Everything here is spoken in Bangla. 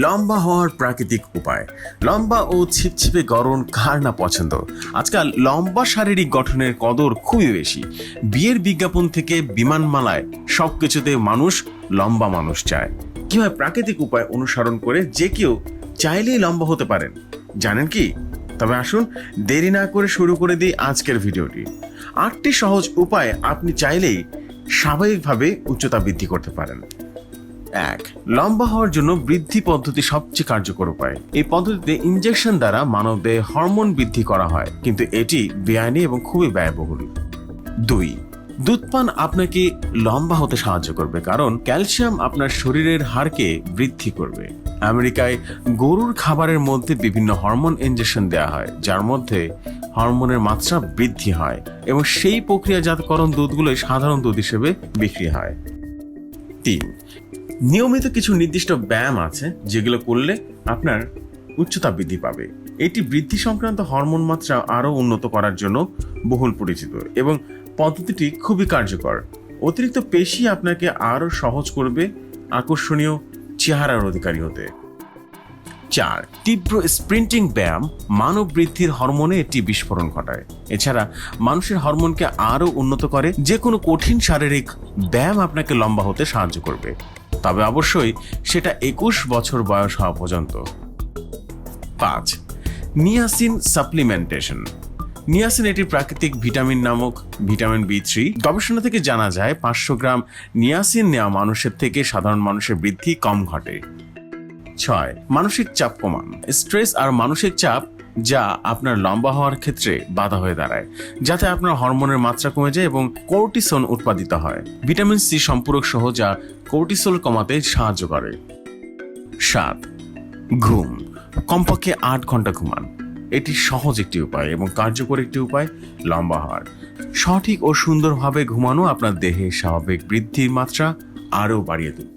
লম্বা হওয়ার প্রাকৃতিক উপায়। লম্বা ও ছিপছিপে গড়ন কার না পছন্দ। আজকাল লম্বা শারীরিক গঠনের কদর খুবই বেশি। বিয়ের বিজ্ঞাপন থেকে বিমানমালায় সবকিছুতে মানুষ লম্বা মানুষ চায়। কিভাবে প্রাকৃতিক উপায় অনুসরণ করে যে কেউ চাইলেই লম্বা হতে পারেন জানেন কি? তবে আসুন দেরি না করে শুরু করে দিই আজকের ভিডিওটি। 8টি সহজ উপায় আপনি চাইলেই স্বাভাবিকভাবে উচ্চতা বৃদ্ধি করতে পারেন। 1. লম্বা হওয়ার জন্য বৃদ্ধি পদ্ধতি সবচেয়ে কার্যকর উপায়। এই পদ্ধতিতে ইনজেকশন দ্বারা মানবদেহে হরমোন বৃদ্ধি করা হয়, কিন্তু এটি বেআইনি এবং খুবই ব্যয়বহুল। 2. দুধ পান আপনাকে লম্বা হতে সাহায্য করবে, কারণ ক্যালসিয়াম আপনার শরীরের হাড়কে বৃদ্ধি করবে। আমেরিকায় গরুর খাবারের মধ্যে বিভিন্ন হরমোন ইনজেকশন দেওয়া হয়, যার মধ্যে হরমোনের মাত্রা বৃদ্ধি হয় এবং সেই প্রক্রিয়াজাতকরণ দুধগুলোই সাধারণ দুধ হিসেবে বিক্রি হয়। 3. নিয়মিত কিছু নির্দিষ্ট ব্যায়াম আছে যেগুলো করলে আপনার উচ্চতা বৃদ্ধি পাবে। এটি বৃদ্ধি সংক্রান্ত হরমোন মাত্রা আরও উন্নত করার জন্য বহুল পরিচিত এবং পদ্ধতিটি খুবই কার্যকর। অতিরিক্ত পেশি আপনাকে আরও সহজ করবে আকর্ষণীয় চেহারার অধিকারী হতে। 4. তীব্র স্প্রিন্টিং ব্যায়াম মানব বৃদ্ধির হরমোনে একটি বিস্ফোরণ ঘটায়। এছাড়া মানুষের হরমোনকে আরও উন্নত করে। যে কোনো কঠিন শারীরিক ব্যায়াম আপনাকে লম্বা হতে সাহায্য করবে, তবে অবশ্যই সেটা 21 বছর বয়স হওয়া পর্যন্ত। 5. Niacin supplementation. নিয়াসিন এটি প্রাকৃতিক ভিটামিন নামক ভিটামিন B3। গবেষণা থেকে জানা যায় 500 গ্রাম নিয়াসিন নেওয়া মানুষের থেকে সাধারণ মানুষের বৃদ্ধি কম ঘটে। 6. মানসিক চাপ কমান। স্ট্রেস আর মানসিক চাপ যা আপনার লম্বা হওয়ার ক্ষেত্রে বাধা হয়ে দাঁড়ায়, যাতে আপনার হরমোনের মাত্রা কমে যায় এবং কর্টিসল উৎপাদিত হয়। ভিটামিন C সম্পূরক সহ যা কর্টিসল কমাতে সাহায্য করে। 7. ঘুম। কমপক্ষে 8 ঘন্টা ঘুমান। এটি সহজ একটি উপায় এবং কার্যকর একটি উপায় লম্বা হওয়ার। সঠিক ও সুন্দরভাবে ঘুমানো আপনার দেহে স্বাভাবিক বৃদ্ধির মাত্রা আরও বাড়িয়ে দেবে।